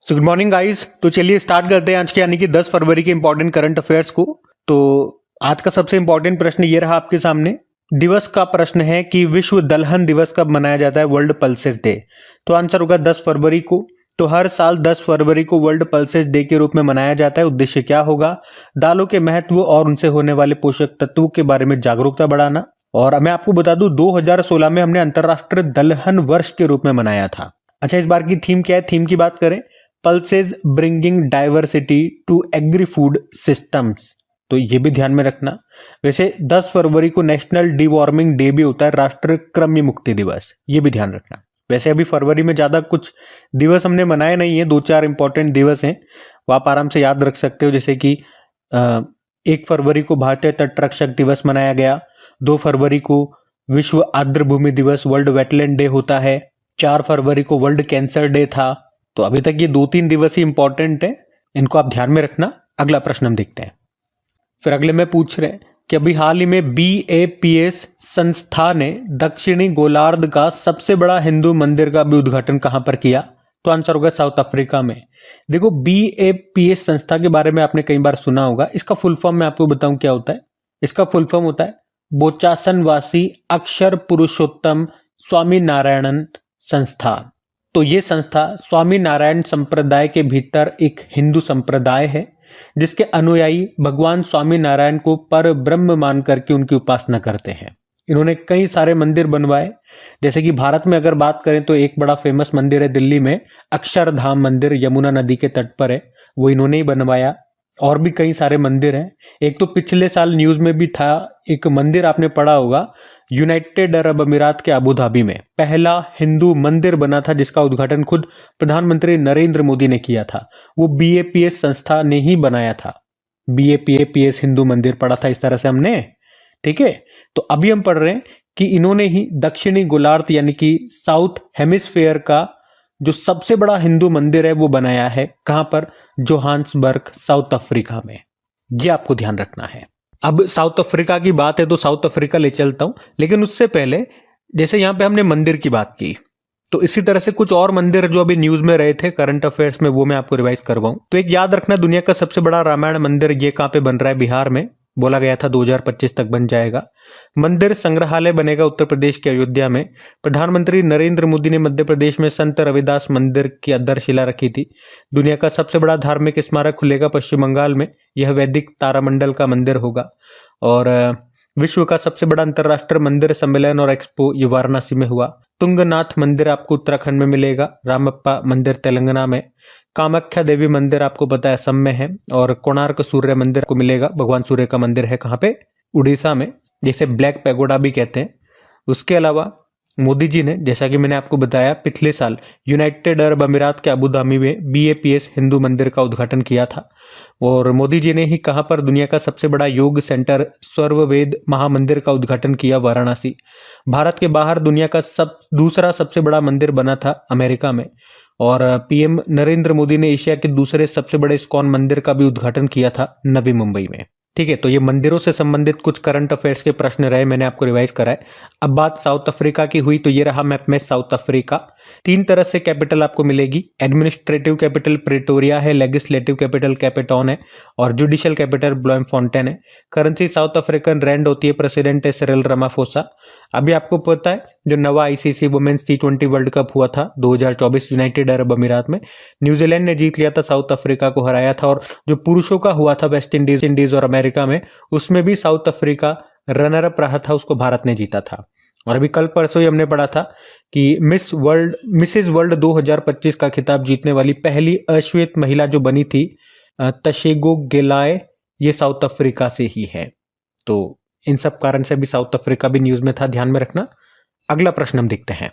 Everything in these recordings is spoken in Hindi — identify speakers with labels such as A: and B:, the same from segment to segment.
A: So good morning guys. तो चलिए स्टार्ट करते हैं आज के यानी कि 10 फरवरी के इंपॉर्टेंट करंट अफेयर्स को। तो आज का सबसे इंपॉर्टेंट प्रश्न ये रहा आपके सामने। दिवस का प्रश्न है कि विश्व दलहन दिवस कब मनाया जाता है, वर्ल्ड पल्सेस डे। तो आंसर होगा 10 फरवरी को। तो हर साल 10 फरवरी को वर्ल्ड पल्सेस डे के रूप में मनाया जाता है। उद्देश्य क्या होगा? दालों के महत्व और उनसे होने वाले पोषक तत्वों के बारे में जागरूकता बढ़ाना। और मैं आपको बता दूं 2016 में हमने अंतरराष्ट्रीय दलहन वर्ष के रूप में मनाया था। अच्छा, इस बार की थीम क्या है? थीम की बात करें, pulses bringing diversity to agri food systems. तो ये भी ध्यान में रखना। वैसे 10 फरवरी को नेशनल डिवॉर्मिंग डे भी होता है, राष्ट्रीय कृमि मुक्ति दिवस, ये भी ध्यान रखना। वैसे अभी फरवरी में ज्यादा कुछ दिवस हमने मनाए नहीं है, 2-4 इंपॉर्टेंट दिवस हैं, वो आप आराम से याद रख सकते हो। जैसे कि 1 फरवरी को भारतीय तटरक्षक दिवस मनाया गया, 2 फरवरी को विश्व आर्द्र भूमि दिवस वर्ल्ड वेटलैंड डे होता है, 4 फरवरी को वर्ल्ड कैंसर डे था। तो अभी तक ये 2-3 दिवस ही इंपॉर्टेंट है, इनको आप ध्यान में रखना। अगला प्रश्न हम देखते हैं। फिर अगले में पूछ रहे हैं कि अभी हाल ही में BAPS संस्था ने दक्षिणी गोलार्ध का सबसे बड़ा हिंदू मंदिर का भी उद्घाटन कहां पर किया? तो आंसर होगा साउथ अफ्रीका में। देखो, BAPS संस्था के बारे में आपने कई बार सुना होगा। इसका फुल फॉर्म मैं आपको बताऊं क्या होता है। इसका फुल फॉर्म होता है बोचासनवासी अक्षर पुरुषोत्तम स्वामी नारायणन संस्थान। तो ये संस्था स्वामी नारायण संप्रदाय के भीतर एक हिंदू संप्रदाय है, जिसके अनुयायी भगवान स्वामी नारायण को पर ब्रह्म मान करके उनकी उपासना करते हैं। इन्होंने कई सारे मंदिर बनवाए। जैसे कि भारत में अगर बात करें तो एक बड़ा फेमस मंदिर है दिल्ली में, अक्षरधाम मंदिर, यमुना नदी के तट पर है, वो इन्होंने ही बनवाया। और भी कई सारे मंदिर हैं। एक तो पिछले साल न्यूज में भी था, एक मंदिर आपने पढ़ा होगा, यूनाइटेड अरब अमीरात के अबू धाबी में पहला हिंदू मंदिर बना था, जिसका उद्घाटन खुद प्रधानमंत्री नरेंद्र मोदी ने किया था। वो BAPS संस्था ने ही बनाया था। BAPS हिंदू मंदिर पढ़ा था इस तरह से हमने, ठीक है। तो अभी हम पढ़ रहे हैं कि इन्होंने ही दक्षिणी गोलार्ध यानी कि साउथ हेमिस्फेयर का जो सबसे बड़ा हिंदू मंदिर है वो बनाया है। कहां पर? जोहान्सबर्ग, साउथ अफ्रीका में। ये आपको ध्यान रखना है। अब साउथ अफ्रीका की बात है तो साउथ अफ्रीका ले चलता हूं, लेकिन उससे पहले जैसे यहां पे हमने मंदिर की बात की, तो इसी तरह से कुछ और मंदिर जो अभी न्यूज में रहे थे करंट अफेयर्स में, वो मैं आपको रिवाइज करवाऊं। तो एक याद रखना, दुनिया का सबसे बड़ा रामायण मंदिर ये कहां पे बन रहा है? बिहार में। बोला गया था 2025 तक बन जाएगा। मंदिर संग्रहालय बनेगा उत्तर प्रदेश के अयोध्या में। प्रधानमंत्री नरेंद्र मोदी ने मध्य प्रदेश में संत रविदास मंदिर की आधारशिला रखी थी। दुनिया का सबसे बड़ा धार्मिक स्मारक खुलेगा पश्चिम बंगाल में, यह वैदिक तारामंडल का मंदिर होगा। और विश्व का सबसे बड़ा अंतरराष्ट्रीय मंदिर सम्मेलन और एक्सपो ये वाराणसी में हुआ। तुंगनाथ मंदिर आपको उत्तराखंड में मिलेगा, रामप्पा मंदिर तेलंगाना में, कामाख्या देवी मंदिर आपको पता है असम में है, और कोणार्क सूर्य मंदिर को मिलेगा, भगवान सूर्य का मंदिर है कहाँ पे? उड़ीसा में, जिसे ब्लैक पैगोडा भी कहते हैं। उसके अलावा मोदी जी ने, जैसा कि मैंने आपको बताया, पिछले साल यूनाइटेड अरब अमीरात के अबू धाबी में BAPS हिंदू मंदिर का उद्घाटन किया था। और मोदी जी ने ही कहां पर दुनिया का सबसे बड़ा योग सेंटर स्वर्ववेद महामंदिर का उद्घाटन किया? वाराणसी। भारत के बाहर दुनिया का दूसरा सबसे बड़ा मंदिर बना था अमेरिका में। और PM नरेंद्र मोदी ने एशिया के दूसरे सबसे बड़े इस्कॉन मंदिर का भी उद्घाटन किया था नवी मुंबई में। ठीक है, तो ये मंदिरों से संबंधित कुछ करंट अफेयर्स के प्रश्न रहे, मैंने आपको रिवाइज कराए। अब बात साउथ अफ्रीका की हुई तो ये रहा मैप में साउथ अफ्रीका। 3 तरह से कैपिटल आपको मिलेगी। एडमिनिस्ट्रेटिव कैपिटल प्रिटोरिया है, लेजिस्लेटिव कैपिटल कैपेटॉन है, और जुडिशियल कैपिटल ब्लोमफॉन्टेन है। करेंसी साउथ अफ्रीकन रैंड होती है, प्रेसिडेंट है सिरिल रामाफोसा। अभी आपको पता है जो नवा ICC women's T20 world cup हुआ था 2024 यूनाइटेड अरब अमीरात में, न्यूजीलैंड ने जीत लिया था, साउथ अफ्रीका को हराया था। और जो पुरुषों का हुआ था वेस्ट इंडीज और अमेरिका में, उसमें भी साउथ अफ्रीका रनर अप रहा था, उसको भारत ने जीता था। और अभी कल परसों ही हमने पढ़ा था कि मिसेज वर्ल्ड 2025 का खिताब जीतने वाली पहली अश्वेत महिला जो बनी थी, तशेगो गेलाय, ये साउथ अफ्रीका से ही है। तो इन सब कारण से भी साउथ अफ्रीका भी न्यूज में था, ध्यान में रखना। अगला प्रश्न हम देखते हैं।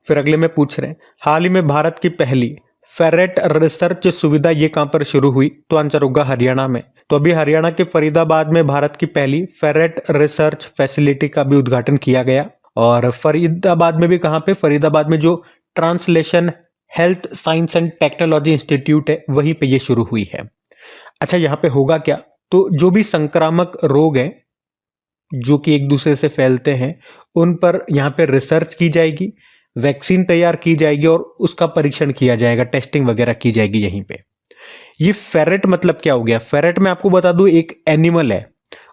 A: फिर अगले में पूछ रहे हैं, हाल ही में भारत की पहली फेरेट रिसर्च सुविधा ये कहां पर शुरू हुई? तो आंसर होगा हरियाणा में। तो अभी हरियाणा के फरीदाबाद में भारत की पहली फेरेट रिसर्च फैसिलिटी का भी उद्घाटन किया गया। और फरीदाबाद में भी कहां पे? फरीदाबाद में जो translation health science and technology institute है, वहीं पे ये शुरू हुई है। अच्छा, यहाँ पे होगा क्या? तो जो भी संक्रामक रोग हैं जो कि एक दूसरे से फैलते हैं, उन पर यहाँ पे रिसर्च की जाएगी। वैक्सीन तैयार की जाएगी और उसका परीक्षण किया जाएगा, टेस्टिंग वगैरह की जाएगी यहीं पे। ये फेरेट मतलब क्या हो गया? फेरेट मैं आपको बता दूं एक एनिमल है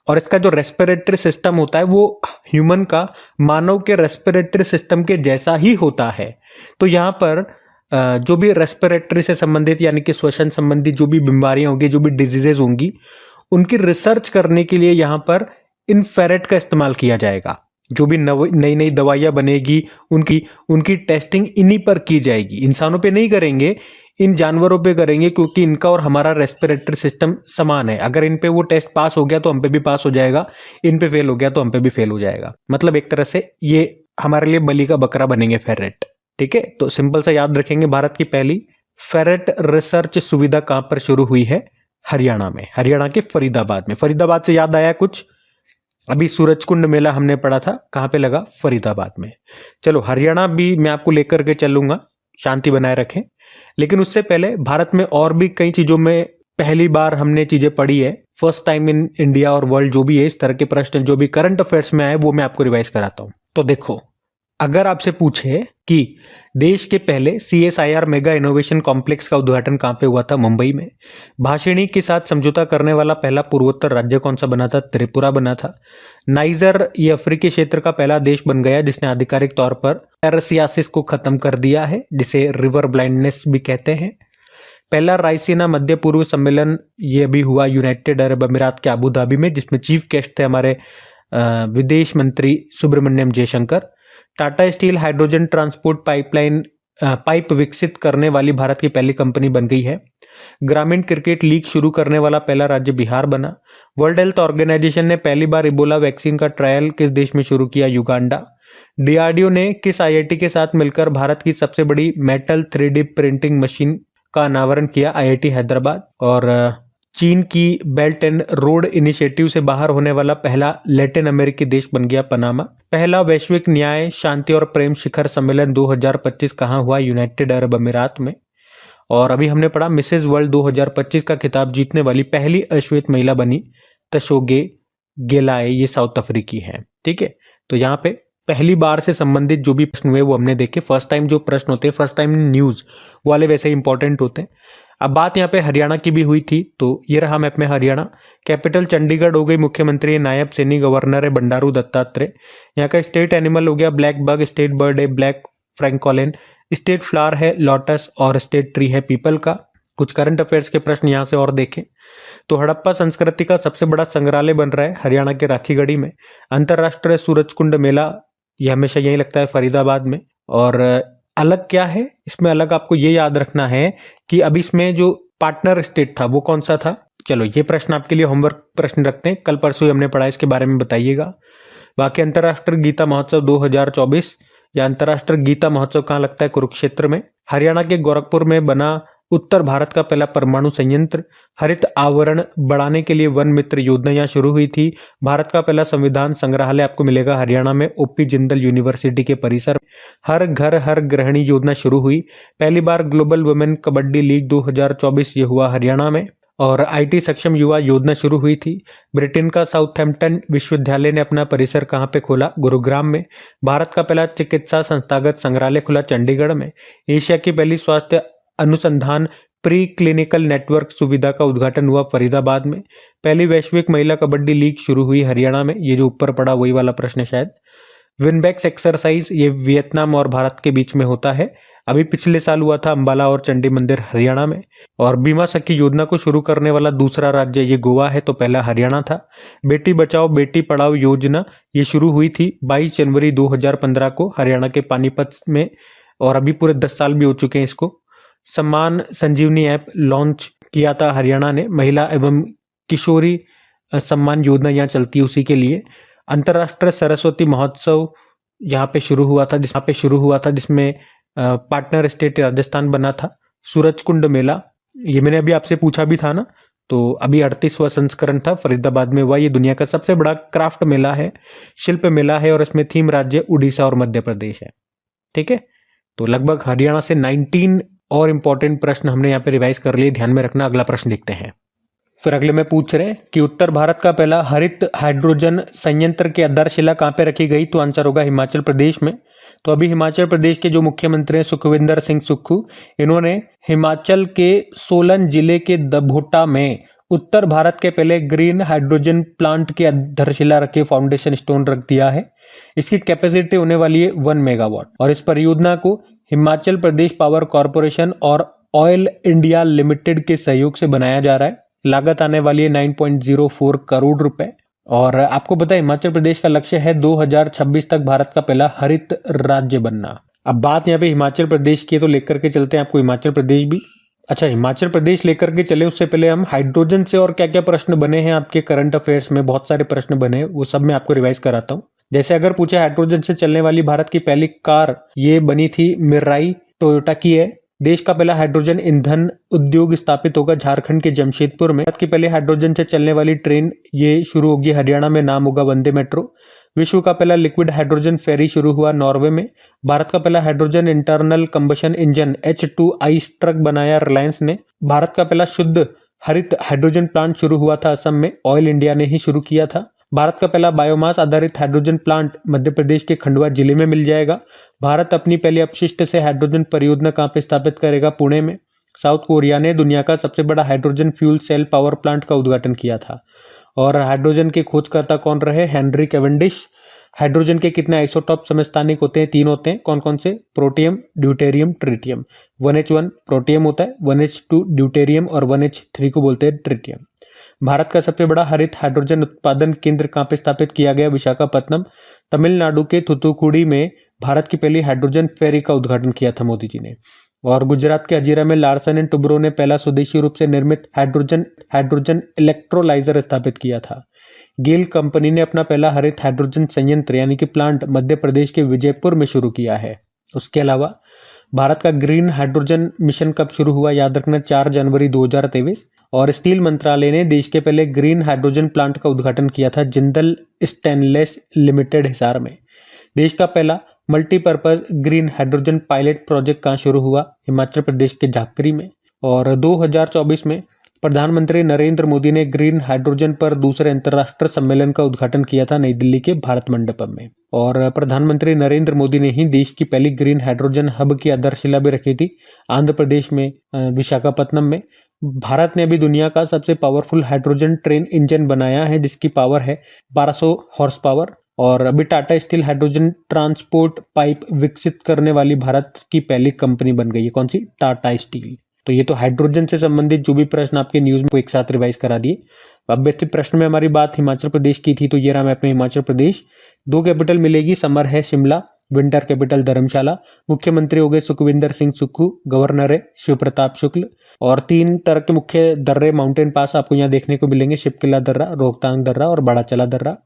A: और इसका जो रेस्पिरेटरी सिस्टम होता है वो ह्यूमन का, मानव के रेस्पिरेटरी सिस्टम के जैसा ही होता है। तो यहाँ पर जो भी रेस्पिरेटरी से संबंधित यानी कि श्वसन संबंधी जो भी बीमारियां होंगी, जो भी डिजीजेज होंगी, उनकी रिसर्च करने के लिए यहाँ पर इन फेरेट का इस्तेमाल किया जाएगा। जो भी नई नई दवाइयां बनेगी उनकी टेस्टिंग इन्हीं पर की जाएगी। इंसानों पे नहीं करेंगे, इन जानवरों पे करेंगे, क्योंकि इनका और हमारा रेस्पिरेटरी सिस्टम समान है। अगर इन पे वो टेस्ट पास हो गया तो हम पे भी पास हो जाएगा, इन पे फेल हो गया तो हम पे भी फेल हो जाएगा। मतलब एक तरह से ये हमारे लिए बलि का बकरा बनेंगे फेरेट। ठीक है, तो सिंपल सा याद रखेंगे, भारत की पहली फेरेट रिसर्च सुविधा कहां पर शुरू हुई है? हरियाणा में, हरियाणा के फरीदाबाद में। फरीदाबाद से याद आया कुछ? अभी सूरजकुंड मेला हमने पढ़ा था, कहां पे लगा? फरीदाबाद में। चलो हरियाणा भी मैं आपको लेकर के चलूंगा, शांति बनाए रखें। लेकिन उससे पहले भारत में और भी कई चीजों में पहली बार हमने चीजें पढ़ी है, फर्स्ट टाइम इन इंडिया और वर्ल्ड जो भी है, इस तरह के प्रश्न जो भी करंट अफेयर्स में आए वो मैं आपको रिवाइज कराता हूं। तो देखो, अगर आपसे पूछे कि देश के पहले CSIR मेगा इनोवेशन कॉम्प्लेक्स का उद्घाटन कहां पे हुआ था? मुंबई में। भाषिणी के साथ समझौता करने वाला पहला पूर्वोत्तर राज्य कौन सा बना था? त्रिपुरा बना था। नाइजर ये अफ्रीकी क्षेत्र का पहला देश बन गया जिसने आधिकारिक तौर पर पैरासियासिस को खत्म कर दिया है, जिसे रिवर ब्लाइंडनेस भी कहते हैं। पहला रायसीना मध्य पूर्व सम्मेलन ये भी हुआ यूनाइटेड अरब अमीरात के अबू धाबी में, जिसमें चीफ गेस्ट थे हमारे विदेश मंत्री Subrahmanyam Jaishankar. Tata steel hydrogen transport pipe विकसित करने वाली भारत की पहली कंपनी बन गई है। ग्रामीण क्रिकेट लीग शुरू करने वाला पहला राज्य बिहार बना। वर्ल्ड हेल्थ ऑर्गेनाइजेशन ने पहली बार इबोला वैक्सीन का ट्रायल किस देश में शुरू किया? युगांडा। DRDO ने किस IIT के साथ मिलकर भारत की सबसे बड़ी मेटल 3D प्रिंटिंग मशीन का अनावरण किया? IIT हैदराबाद। और चीन की बेल्ट एंड रोड इनिशिएटिव से बाहर होने वाला पहला लैटिन अमेरिकी देश बन गया पनामा। पहला वैश्विक न्याय, शांति और प्रेम शिखर सम्मेलन 2025 कहां हुआ? यूनाइटेड अरब अमीरात में। और अभी हमने पढ़ा मिसेज वर्ल्ड 2025 का खिताब जीतने वाली पहली अश्वेत महिला बनी तशोगे गेलाए, ये साउथ अफ्रीकी है। ठीक है, तो यहाँ पे पहली बार से संबंधित जो भी प्रश्न हुए वो हमने देखे। फर्स्ट टाइम जो प्रश्न होते हैं, फर्स्ट टाइम न्यूज वाले वैसे ही इंपॉर्टेंट होते हैं। अब बात यहाँ पे हरियाणा की भी हुई थी, तो ये रहा मैप में हरियाणा। कैपिटल चंडीगढ़ हो गई, मुख्यमंत्री नायब सैनी, गवर्नर है बंडारू दत्तात्रेय। यहाँ का स्टेट एनिमल हो गया ब्लैक बग, स्टेट बर्ड है ब्लैक फ्रैंकोलिन, स्टेट फ्लावर है लोटस और स्टेट ट्री है पीपल का। कुछ करंट अफेयर्स के प्रश्न यहाँ से और देखें तो हड़प्पा संस्कृति का सबसे बड़ा संग्रहालय बन रहा है हरियाणा के राखीगढ़ी में। अंतर्राष्ट्रीय सूरजकुंड मेला ये हमेशा यही लगता है फरीदाबाद में। और अलग क्या है इसमें? अलग आपको ये याद रखना है कि अभी इसमें जो पार्टनर स्टेट था वो कौन सा था। चलो ये प्रश्न आपके लिए होमवर्क प्रश्न रखते हैं, कल परसों ही हमने पढ़ा, इसके बारे में बताइएगा। बाकी अंतर्राष्ट्रीय गीता महोत्सव 2024 या अंतर्राष्ट्रीय गीता महोत्सव कहाँ लगता है? कुरुक्षेत्र में। हरियाणा के गोरखपुर में बना उत्तर भारत का पहला परमाणु संयंत्र। हरित आवरण बढ़ाने के लिए वन मित्र योजना यहाँ शुरू हुई थी। भारत का पहला संविधान संग्रहालय आपको मिलेगा हरियाणा में, OP जिंदल यूनिवर्सिटी के परिसर। हर घर हर गृहिणी योजना शुरू हुई। पहली बार ग्लोबल वुमेन कबड्डी लीग 2024 ये हुआ हरियाणा में। और IT सक्षम युवा योजना शुरू हुई थी। ब्रिटेन का साउथहैम्पटन विश्वविद्यालय ने अपना परिसर कहाँ पे खोला? गुरुग्राम में। भारत का पहला चिकित्सा संस्थागत संग्रहालय खुला चंडीगढ़ में। एशिया की पहली स्वास्थ्य अनुसंधान प्री क्लिनिकल नेटवर्क सुविधा का उद्घाटन हुआ फरीदाबाद में। पहली वैश्विक महिला कबड्डी लीग शुरू हुई हरियाणा में। ये जो ऊपर पड़ा वही वाला प्रश्न शायद। विनबैक्स एक्सरसाइज ये वियतनाम और भारत के बीच में होता है। अभी पिछले साल हुआ था अंबाला और चंडी मंदिर हरियाणा में। और बीमा सखी योजना को शुरू करने वाला दूसरा राज्य ये गोवा है, तो पहला हरियाणा था। बेटी बचाओ बेटी पढ़ाओ योजना ये शुरू हुई थी 22 जनवरी 2015 को हरियाणा के पानीपत में, और अभी पूरे 10 साल भी हो चुके हैं इसको। सम्मान संजीवनी ऐप लॉन्च किया था हरियाणा ने। महिला एवं किशोरी सम्मान योजना यहाँ चलती है उसी के लिए। अंतर्राष्ट्रीय सरस्वती महोत्सव यहाँ पे शुरू हुआ था जिसमें पार्टनर स्टेट राजस्थान बना था। सूरजकुंड मेला ये मैंने अभी आपसे पूछा भी था ना, तो अभी 38वां संस्करण था, फरीदाबाद में हुआ। ये दुनिया का सबसे बड़ा क्राफ्ट मेला है, शिल्प मेला है, और इसमें थीम राज्य उड़ीसा और मध्य प्रदेश है। ठीक है, तो लगभग हरियाणा से 19 और इंपॉर्टेंट प्रश्न हमने यहाँ पे रिवाइज कर लिए, ध्यान में रखना। अगला प्रश्न देखते हैं। फिर अगले में पूछ रहे हैं कि उत्तर भारत का पहला हरित हाइड्रोजन संयंत्र की आधारशिला कहाँ पे रखी गई? तो आंसर होगा हिमाचल प्रदेश में। तो अभी हिमाचल प्रदेश के जो मुख्यमंत्री हैं सुखविंदर सिंह सुक्खू, इन्होंने हिमाचल के सोलन जिले के दभोटा में उत्तर भारत के पहले ग्रीन हाइड्रोजन प्लांट की आधारशिला रखे फाउंडेशन स्टोन रख दिया है। इसकी कैपेसिटी होने वाली है 1 मेगावाट और इस परियोजना को हिमाचल प्रदेश पावर कॉरपोरेशन और ऑयल इंडिया लिमिटेड के सहयोग से बनाया जा रहा है। लागत आने वाली है 9.04 करोड़ रुपए। और आपको पता है हिमाचल प्रदेश का लक्ष्य है 2026 तक भारत का पहला हरित राज्य बनना। अब बात यहाँ पे हिमाचल प्रदेश की है तो लेकर के चलते हैं आपको हिमाचल प्रदेश भी। अच्छा, हिमाचल प्रदेश लेकर के चले उससे पहले हम हाइड्रोजन से और क्या क्या प्रश्न बने हैं आपके करंट अफेयर्स में, बहुत सारे प्रश्न बने हैं, वो सब मैं आपको रिवाइज कराता हूँ। जैसे अगर पूछे हाइड्रोजन से चलने वाली भारत की पहली कार, ये बनी थी मिराई टोयोटा की है। देश का पहला हाइड्रोजन ईंधन उद्योग स्थापित होगा झारखंड के जमशेदपुर में। भारत की पहले हाइड्रोजन से चलने वाली ट्रेन ये शुरू होगी हरियाणा में, नाम होगा वंदे मेट्रो। विश्व का पहला लिक्विड हाइड्रोजन फेरी शुरू हुआ नॉर्वे में। भारत का पहला hydrogen internal combustion engine H2 truck बनाया रिलायंस ने। भारत का पहला शुद्ध हरित हाइड्रोजन प्लांट शुरू हुआ था असम में, ऑयल इंडिया ने ही शुरू किया था। भारत का पहला बायोमास आधारित हाइड्रोजन प्लांट मध्य प्रदेश के खंडवा जिले में मिल जाएगा। भारत अपनी पहली अपशिष्ट से हाइड्रोजन परियोजना कहां पे स्थापित करेगा? पुणे में। साउथ कोरिया ने दुनिया का सबसे बड़ा hydrogen fuel cell power plant का उद्घाटन किया था। और हाइड्रोजन के खोजकर्ता कौन रहे? Henry Cavendish. हाइड्रोजन के कितने आइसोटॉप समस्थानिक होते हैं? 3 होते हैं। कौन कौन से? Protium, deuterium, tritium. 1H1 protium होता है, 1H2 ड्यूटेरियम और 1H3 को बोलते हैं ट्रिटियम। भारत का सबसे बड़ा हरित हाइड्रोजन उत्पादन केंद्र कहां पे स्थापित किया गया? विशाखापत्तनम। तमिलनाडु के थुथुकुडी में भारत की पहली हाइड्रोजन फेरी का उद्घाटन किया था मोदी जी ने। और गुजरात के हजीरा में लार्सन एंड टुब्रो ने पहला स्वदेशी रूप से निर्मित हाइड्रोजन इलेक्ट्रोलाइजर स्थापित किया था। गेल कंपनी ने अपना पहला हरित हाइड्रोजन संयंत्र यानी कि प्लांट मध्य प्रदेश के विजयपुर में शुरू किया है। उसके अलावा भारत का ग्रीन हाइड्रोजन मिशन कब शुरू हुआ? याद रखना 4 जनवरी 2023। और स्टील मंत्रालय ने देश के पहले ग्रीन हाइड्रोजन प्लांट का उद्घाटन किया था जिंदल स्टेनलेस लिमिटेड हिसार में। देश का पहला multipurpose green hydrogen pilot project कहाँ शुरू हुआ? हिमाचल प्रदेश के झाकरी में। और 2024 में प्रधानमंत्री नरेंद्र मोदी ने ग्रीन हाइड्रोजन पर दूसरे अंतर्राष्ट्रीय सम्मेलन का उद्घाटन किया था नई दिल्ली के भारत मंडपम में। और प्रधानमंत्री नरेंद्र मोदी ने ही देश की पहली ग्रीन हाइड्रोजन हब की आधारशिला भी रखी थी आंध्र प्रदेश में, विशाखापत्तनम में। भारत ने अभी दुनिया का सबसे पावरफुल हाइड्रोजन ट्रेन इंजन बनाया है जिसकी पावर है 1200 हॉर्स पावर। और अभी Tata steel hydrogen transport pipe विकसित करने वाली भारत की पहली कंपनी बन गई है। कौन सी? टाटा स्टील। तो ये तो हाइड्रोजन से संबंधित जो भी प्रश्न आपके न्यूज में एक साथ रिवाइज करा दिए। अब बेहतर प्रश्न में हमारी बात हिमाचल प्रदेश की थी, तो ये रहा मैप में हिमाचल प्रदेश। 2 कैपिटल मिलेगी, समर है शिमला, विंटर कैपिटल धर्मशाला। मुख्यमंत्री हो गए सुखविंदर सिंह सुक्खू, गवर्नर है शिव प्रताप शुक्ल। और 3 तरह के मुख्य दर्रे माउंटेन पास आपको यहाँ देखने को मिलेंगे, शिवकिला दर्रा, रोहतांग दर्रा और बड़ा चला दर्रा।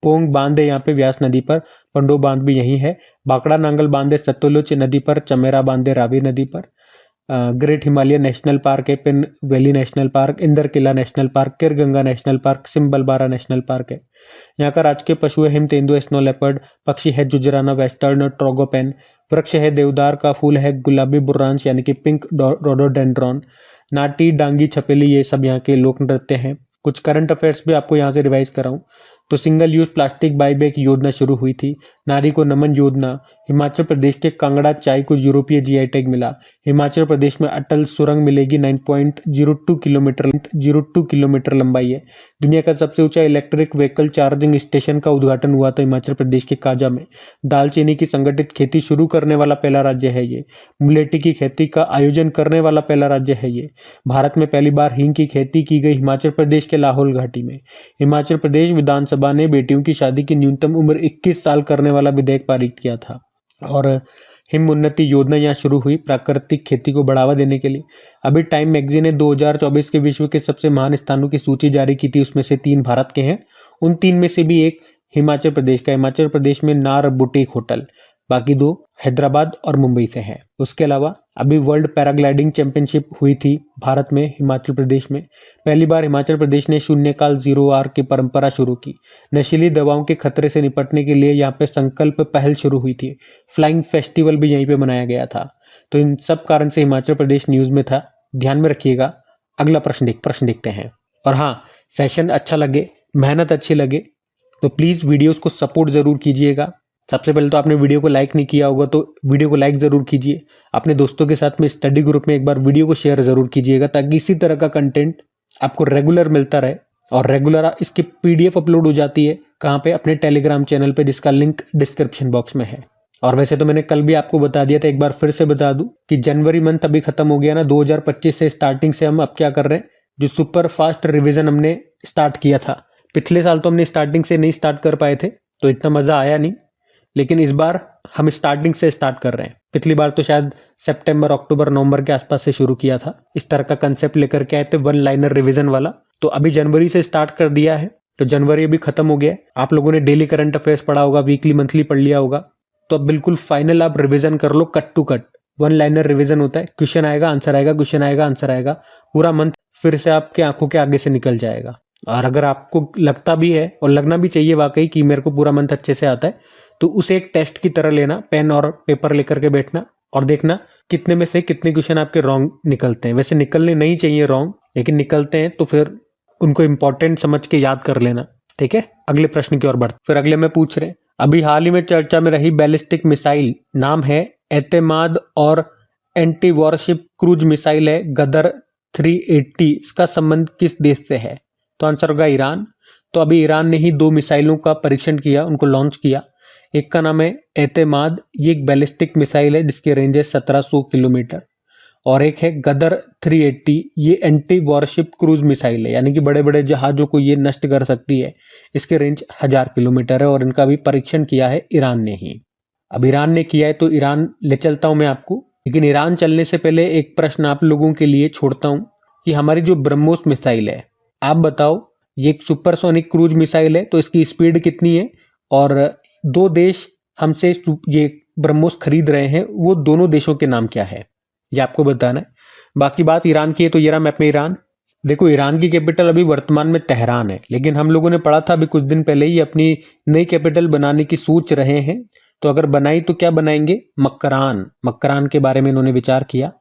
A: पोंग बांध है यहाँ पे व्यास नदी पर, पंडो बांध भी यही है। बाकड़ा नांगल बांध है सतलुज नदी पर, चमेरा बांध है रावी नदी पर। ग्रेट हिमालय नेशनल पार्क है, pin valley national park, Inder Kila national park, Khirganga national park, Simbalbara national park है। यहाँ का राजकीय पशु है हिमतेंदु स्नो लेपर्ड, पक्षी है जुजराना वेस्टर्न ट्रोगोपेन, वृक्ष है देवदार का, फूल है गुलाबी बुर्रांश यानी कि पिंक रोडोडेंड्रॉन, नाटी डांगी छपेली, ये सब यहाँ के लोक नृत्य हैं। कुछ करंट अफेयर्स भी आपको यहाँ से रिवाइज कराऊं तो सिंगल यूज प्लास्टिक बाईबैक योजना शुरू हुई थी। नारी को नमन योजना, हिमाचल प्रदेश के कांगड़ा चाय को यूरोपीय जीआई टैग मिला। हिमाचल प्रदेश में अटल सुरंग मिलेगी, 9.02 किलोमीटर लंबाई है। दुनिया का सबसे ऊंचा इलेक्ट्रिक व्हीकल चार्जिंग स्टेशन का उद्घाटन हुआ था हिमाचल प्रदेश के काजा में। दालचीनी की संगठित खेती शुरू करने वाला पहला राज्य है ये। मुलेठी की खेती का आयोजन करने वाला पहला राज्य है ये। भारत में पहली बार हींग की खेती की गई हिमाचल प्रदेश के लाहौल घाटी में। हिमाचल प्रदेश विधानसभा ने बेटियों की शादी की न्यूनतम उम्र 21 साल करने वाला विधेयक पारित किया था। और हिम उन्नति योजना यहाँ शुरू हुई प्राकृतिक खेती को बढ़ावा देने के लिए। अभी टाइम मैगजीन ने 2024 के विश्व के सबसे महान स्थानों की सूची जारी की थी, उसमें से 3 भारत के हैं। उन 3 में से भी एक हिमाचल प्रदेश का। हिमाचल प्रदेश में नार बुटीक होटल, बाकी 2 हैदराबाद और मुंबई से हैं। उसके अलावा अभी वर्ल्ड पैराग्लाइडिंग चैंपियनशिप हुई थी भारत में हिमाचल प्रदेश में। पहली बार हिमाचल प्रदेश ने शून्यकाल 0 की परंपरा शुरू की। नशीली दवाओं के खतरे से निपटने के लिए यहाँ पे संकल्प पहल शुरू हुई थी। फ्लाइंग फेस्टिवल भी यहीं पे मनाया गया था। तो इन सब कारण से हिमाचल प्रदेश न्यूज में था, ध्यान में रखिएगा। अगला प्रश्न देखते हैं। और हाँ, सेशन अच्छा लगे, मेहनत अच्छी लगे तो प्लीज वीडियोस को सपोर्ट जरूर कीजिएगा। सबसे पहले तो आपने वीडियो को लाइक नहीं किया होगा तो वीडियो को लाइक ज़रूर कीजिए। अपने दोस्तों के साथ में स्टडी ग्रुप में एक बार वीडियो को शेयर ज़रूर कीजिएगा, ताकि इसी तरह का कंटेंट आपको रेगुलर मिलता रहे। और रेगुलर इसकी PDF अपलोड हो जाती है कहाँ पे, अपने टेलीग्राम चैनल पे, जिसका लिंक डिस्क्रिप्शन बॉक्स में है। और वैसे तो मैंने कल भी आपको बता दिया था, एक बार फिर से बता दूं कि जनवरी मंथ अभी खत्म हो गया ना, 2025 से स्टार्टिंग से हम अब क्या कर रहे हैं, जो सुपर फास्ट रिवीजन हमने स्टार्ट किया था। पिछले साल तो हमने स्टार्टिंग से नहीं स्टार्ट कर पाए थे तो इतना मज़ा आया नहीं, लेकिन इस बार हम स्टार्टिंग से स्टार्ट कर रहे हैं। पिछली बार तो शायद सितंबर, अक्टूबर, नवंबर के आसपास से शुरू किया था। इस तरह का कंसेप्ट लेकर के आए थे, वन लाइनर रिवीजन वाला। तो अभी जनवरी से स्टार्ट कर दिया है, तो जनवरी अभी खत्म हो गया है। आप लोगों ने डेली करंट अफेयर्स पढ़ा होगा, वीकली मंथली पढ़ लिया होगा, तो अब बिल्कुल फाइनल आप रिवीजन कर लो, cut to cut. One liner revision होता है, क्वेश्चन आएगा, आंसर आएगा, क्वेश्चन आएगा, आंसर आएगा। पूरा मंथ फिर से आपके आंखों के आगे से निकल जाएगा। और अगर आपको लगता भी है, और लगना भी चाहिए वाकई, कि मेरे को पूरा मंथ अच्छे से आता है, तो उसे एक टेस्ट की तरह लेना, पेन और पेपर लेकर के बैठना और देखना कितने में से कितने क्वेश्चन आपके रॉन्ग निकलते हैं। वैसे निकलने नहीं चाहिए रॉन्ग, लेकिन निकलते हैं तो फिर उनको इंपॉर्टेंट समझ के याद कर लेना। ठीक है, अगले प्रश्न की ओर बढ़ते। फिर अगले में पूछ रहे हैं, अभी हाल ही में चर्चा में रही बैलिस्टिक मिसाइल नाम है एतेमाद और एंटी वॉरशिप क्रूज मिसाइल है गदर 380, इसका संबंध किस देश से है? तो आंसर होगा ईरान। तो अभी ईरान ने ही 2 मिसाइलों का परीक्षण किया, उनको लॉन्च किया। एक का नाम है एतेमाद, ये एक बैलिस्टिक मिसाइल है जिसकी रेंज है 1700 किलोमीटर, और एक है गदर 380, ये एंटी वॉरशिप क्रूज मिसाइल है, यानी कि बड़े बड़े जहाजों को ये नष्ट कर सकती है। इसके रेंज 1000 किलोमीटर है और इनका भी परीक्षण किया है ईरान ने ही। अब ईरान ने किया है तो ईरान ले चलता हूं मैं आपको, लेकिन ईरान चलने से पहले एक प्रश्न आप लोगों के लिए छोड़ता हूं कि हमारी जो ब्रह्मोस मिसाइल है, आप बताओ, ये एक सुपरसोनिक क्रूज मिसाइल है, तो इसकी स्पीड कितनी है? और 2 देश हमसे ये ब्रह्मोस खरीद रहे हैं, वो दोनों देशों के नाम क्या है, ये आपको बताना है। बाकी बात ईरान की है तो ये रहा मैप में ईरान। देखो, ईरान की कैपिटल अभी वर्तमान में तेहरान है, लेकिन हम लोगों ने पढ़ा था अभी कुछ दिन पहले ही अपनी नई कैपिटल बनाने की सोच रहे हैं। तो अगर बनाई तो क्या बनाएंगे? मक्रान। मक्रान के बारे में इन्होंने विचार किया।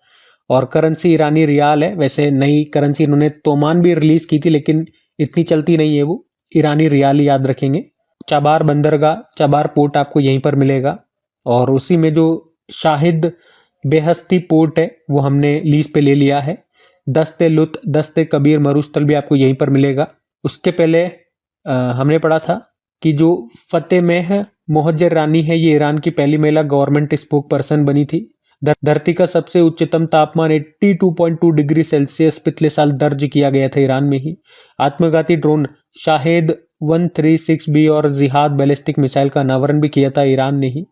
A: और करेंसी ईरानी रियाल है। वैसे नई करेंसी इन्होंने तोमान भी रिलीज की थी, लेकिन इतनी चलती नहीं है वो, ईरानी रियाल ही याद रखेंगे। चाबार बंदरगाह, चाबार पोर्ट आपको यहीं पर मिलेगा, और उसी में जो शाहिद बेहस्ती पोर्ट है वो हमने लीज पे ले लिया है। दस्ते लुत, दस्ते कबीर मरुस्थल भी आपको यहीं पर मिलेगा। उसके पहले हमने पढ़ा था कि जो फतेह मोहज्जर रानी है, ये ईरान की पहली महिला गवर्नमेंट स्पोक पर्सन बनी थी। धरती का सबसे उच्चतम तापमान 82.2 डिग्री सेल्सियस पिछले साल दर्ज किया गया था ईरान में ही। आत्मघाती ड्रोन शाहेद 136B और जिहाद बैलिस्टिक मिसाइल का अनावरण भी किया था ईरान ने ही।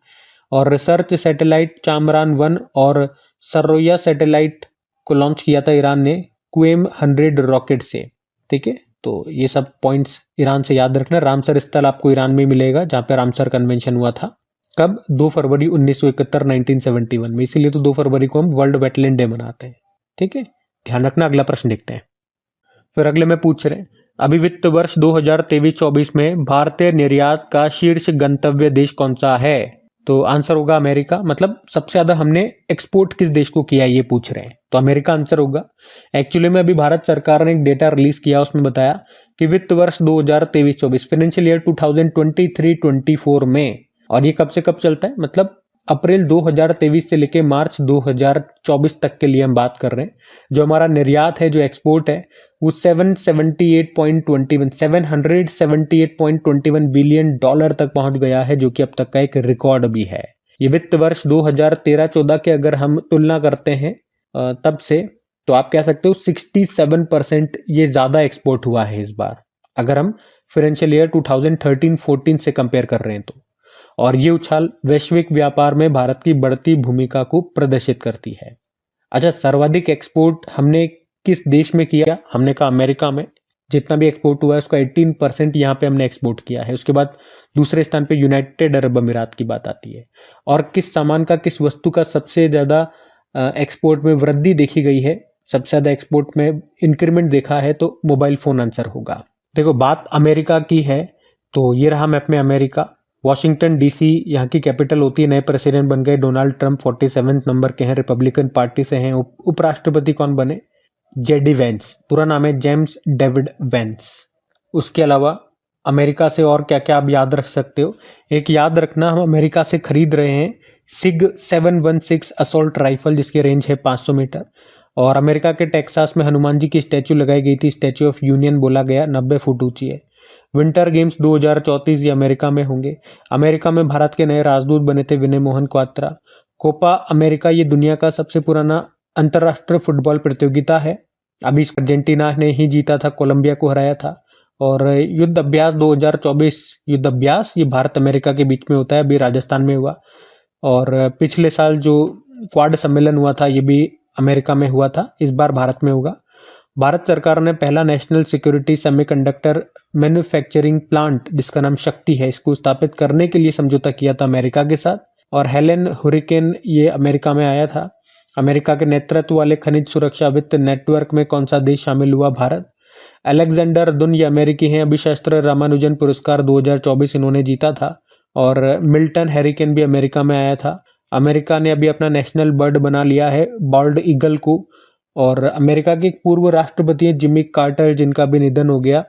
A: और रिसर्च सैटेलाइट चामरान 1 और सरोया सैटेलाइट को लॉन्च किया था ईरान ने क्वेम 100 रॉकेट से। ठीक है, तो ये सब पॉइंट्स ईरान से याद रखना। रामसर स्थल आपको ईरान में मिलेगा, जहाँ पे रामसर कन्वेंशन हुआ था। कब? 2 फरवरी 1971 1971 में। इसीलिए तो 2 फरवरी को हम वर्ल्ड वेटलैंड डे मनाते हैं। ठीक है, ध्यान रखना। अगला प्रश्न देखते हैं। फिर अगले में पूछ रहे हैं, अभी वित्त वर्ष 2023-24 में भारतीय निर्यात का शीर्ष गंतव्य देश कौन सा है? तो आंसर होगा अमेरिका। मतलब सबसे ज्यादा हमने एक्सपोर्ट किस देश को किया, ये पूछ रहे हैं, तो अमेरिका आंसर होगा। एक्चुअली में अभी भारत सरकार ने एक डेटा रिलीज किया, उसमें बताया कि वित्त वर्ष 2023-24 फाइनेंशियल ईयर 2023-24 में, और ये कब से कब चलता है, मतलब अप्रैल 2023 से लेके मार्च 2024 तक के लिए हम बात कर रहे हैं। जो हमारा निर्यात है, जो एक्सपोर्ट है, वो 778.21 बिलियन डॉलर तक पहुंच गया है, जो कि अब तक का एक रिकॉर्ड भी है। ये वित्त वर्ष 2013-14 के अगर हम तुलना करते हैं तब से, तो आप कह सकते हो 67% ये ज्यादा एक्सपोर्ट हुआ है इस बार, अगर हम फाइनेंशियल ईयर 2013-14 से कंपेयर कर रहे हैं तो। और ये उछाल वैश्विक व्यापार में भारत की बढ़ती भूमिका को प्रदर्शित करती है। अच्छा, सर्वाधिक एक्सपोर्ट हमने किस देश में किया? हमने कहा अमेरिका में। जितना भी एक्सपोर्ट हुआ है उसका 18% यहाँ पे हमने एक्सपोर्ट किया है। उसके बाद दूसरे स्थान पे यूनाइटेड अरब अमीरात की बात आती है। और किस सामान का, किस वस्तु का सबसे ज्यादा एक्सपोर्ट में वृद्धि देखी गई है, सबसे ज्यादा एक्सपोर्ट में इंक्रीमेंट देखा है, तो मोबाइल फोन आंसर होगा। देखो, बात अमेरिका की है तो ये रहा मैप में अमेरिका। वॉशिंगटन डीसी यहाँ की कैपिटल होती है। नए प्रेसिडेंट बन गए डोनाल्ड ट्रंप, 47 नंबर के हैं, रिपब्लिकन पार्टी से हैं। उपराष्ट्रपति कौन बने? जेडी वेंस, पूरा नाम है जेम्स डेविड वेंस। उसके अलावा अमेरिका से और क्या क्या आप याद रख सकते हो। एक याद रखना, हम अमेरिका से खरीद रहे हैं सिग 716 असॉल्ट राइफल जिसकी रेंज है 500 मीटर। और अमेरिका के टेक्सास में हनुमान जी की स्टैचू लगाई गई थी, स्टैचू ऑफ यूनियन बोला गया, 90 फुट ऊंची है। विंटर गेम्स 2034 ये अमेरिका में होंगे। अमेरिका में भारत के नए राजदूत बने थे विनय मोहन क्वात्रा। कोपा अमेरिका ये दुनिया का सबसे पुराना अंतर्राष्ट्रीय फुटबॉल प्रतियोगिता है। अभी अर्जेंटीना ने ही जीता था, कोलंबिया को हराया था। और युद्ध अभ्यास 2024 युद्ध अभ्यास ये भारत अमेरिका के बीच में होता है, अभी राजस्थान में हुआ। और पिछले साल जो क्वाड सम्मेलन हुआ था ये भी अमेरिका में हुआ था, इस बार भारत में होगा। भारत सरकार ने पहला national security semiconductor manufacturing plant जिसका नाम शक्ति है, इसको स्थापित करने के लिए समझौता किया था अमेरिका के साथ। और हेलेन हुरिकेन ये अमेरिका में आया था। अमेरिका के नेतृत्व वाले खनिज सुरक्षा वित्त नेटवर्क में कौन सा देश शामिल हुआ? भारत। अलेक्जेंडर दुन ये अमेरिकी हैं, अभिशास्त्र रामानुजन पुरस्कार 2024 इन्होंने जीता था। और मिल्टन हैरिकेन भी अमेरिका में आया था। अमेरिका ने अभी अपना नेशनल बर्ड बना लिया है बॉल्ड ईगल को। और अमेरिका के एक पूर्व राष्ट्रपति हैं जिमी कार्टर, जिनका भी निधन हो गया।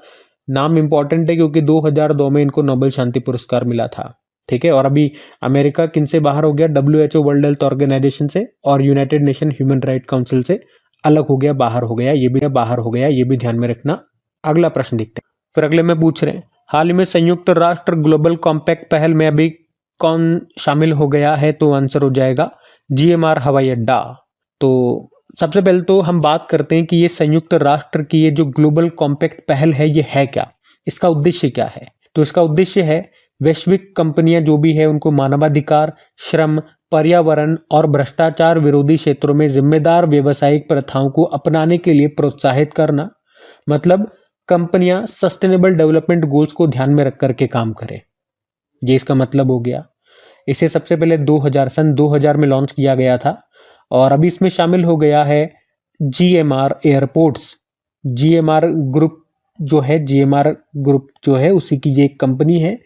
A: नाम इंपॉर्टेंट है क्योंकि 2002 में इनको नोबेल शांति पुरस्कार मिला था। ठीक है। और अभी अमेरिका किन से बाहर हो गया? WHO वर्ल्ड हेल्थ ऑर्गेनाइजेशन से और United nation human right council से अलग हो गया, बाहर हो गया, ये भी बाहर हो गया, ये भी ध्यान में रखना। अगला प्रश्न देखते हैं। फिर अगले में पूछ रहे हैं, हाल ही में संयुक्त राष्ट्र ग्लोबल कॉम्पैक्ट पहल में अभी कौन शामिल हो गया है? तो आंसर हो जाएगा GMR हवाई अड्डा। तो सबसे पहले तो हम बात करते हैं कि ये संयुक्त राष्ट्र की ये जो ग्लोबल कॉम्पैक्ट पहल है ये है क्या, इसका उद्देश्य क्या है? तो इसका उद्देश्य है वैश्विक कंपनियां जो भी है उनको मानवाधिकार, श्रम, पर्यावरण और भ्रष्टाचार विरोधी क्षेत्रों में जिम्मेदार व्यावसायिक प्रथाओं को अपनाने के लिए प्रोत्साहित करना। मतलब कंपनियां सस्टेनेबल डेवलपमेंट गोल्स को ध्यान में रख करके काम करें, ये इसका मतलब हो गया। इसे सबसे पहले सन 2000 में लॉन्च किया गया था। और अभी इसमें शामिल हो गया है GMR एयरपोर्ट्स। GMR ग्रुप जो है उसी की ये एक कंपनी है